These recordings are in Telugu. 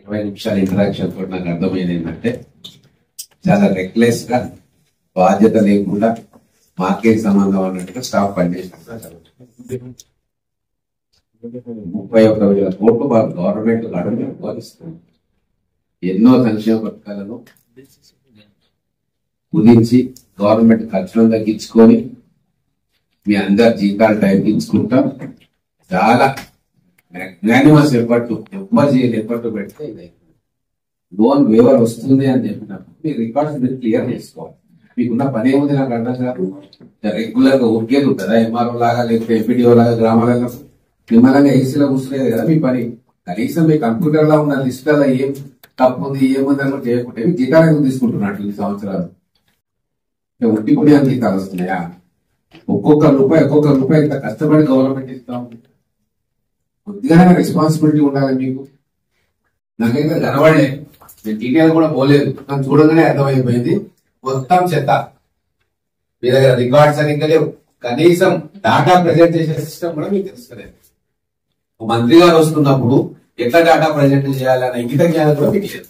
20 నిమిషాల ఇంటరాక్షన్ తోటి నాకు అర్థమైంది ఏంటంటే చాలా రెక్లెస్ గా బాధ్యత లేకుండా మార్కెట్ సంబంధం అన్నట్టుగా స్టాఫ్ పనిచేసినట్టు 31,000 కోట్లు గవర్నమెంట్ ఇస్తుంది. ఎన్నో సంక్షేమ పథకాలను కుదించి గవర్నమెంట్ ఖర్చులను తగ్గించుకొని మీ అందరి జీతాలు టైం ఇచ్చుకుంటాం. చాలా మ్యాగ్నానిమస్ ఎఫర్ట్, ఎవ్వరు చేయని ఎఫర్ట్ పెడితే ఇది లోన్ వేవర్ వస్తుంది అని చెప్పినప్పుడు మీ రికార్డ్స్ మీరు క్లియర్ చేసుకోవాలి. మీకున్న పని ఏముంది నాకు అర్థం కాదు. రెగ్యులర్ గా ఉరికేది ఉంటుందా? ఎంఆర్ఓ లాగా లేకపోతే ఎంపీడీఓ లాగా గ్రామాలలో నిమ్మలంగా ఏసీలో కూర్చునేది కదా మీ పని. కనీసం మీ కంప్యూటర్ లో ఉన్న లిస్టులలో ఏం తప్పు ఉంది ఏముంది అని చేయకుంటే మీ జీతాలు ఎందుకు తీసుకుంటున్నట్లు ఈ సంవత్సరాలు ఉట్టి కూడా అని జీతాలు వస్తున్నాయా? ఒక్కొక్క రూపాయి ఇంత కష్టపడి గవర్నమెంట్ ఇస్తాం. కొద్దిగా రెస్పాన్సిబిలిటీ ఉండాలి మీకు. నాకైతే కనబడలే, నేను డీటెయిల్ కూడా పోలేదు, నాకు చూడగానే అర్థమైపోయింది మొత్తం చెత్త. మీ దగ్గర రికార్డ్స్ సరిగ్గా లేవు, కనీసం డాటా ప్రెజెంటేషన్ సిస్టమ్ కూడా మీకు తెలుసుకోలేదు. మంత్రి గారు వస్తున్నప్పుడు ఎట్లా డాటా ప్రజెంట్ చేయాలన్న ఇంగిత జ్ఞానం కూడా మీకు లేదు.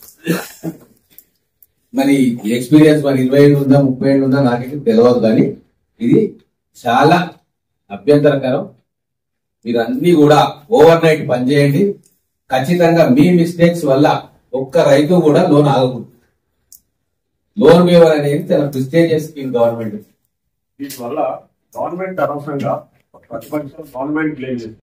మరి ఎక్స్పీరియన్స్ మరి 20 ఏళ్ళు ఉందా 30 ఏళ్ళు ఉందా నాకైతే తెలియదు, కానీ ఇది చాలా అభ్యంతరకరం. మీరు అన్ని కూడా ఓవర్ నైట్ పనిచేయండి. ఖచ్చితంగా మీ మిస్టేక్స్ వల్ల ఒక్క రైతు కూడా లోన్ ఆగకూడదు. లోన్ వేవర్ అనేది చాలా ప్రిస్టేజియస్ స్కీమ్ గవర్నమెంట్. దీనివల్ల గవర్నమెంట్ అనవసరంగా ప్రతిపక్షం గవర్నమెంట్ క్లెయిమ్ చేస్తుంది.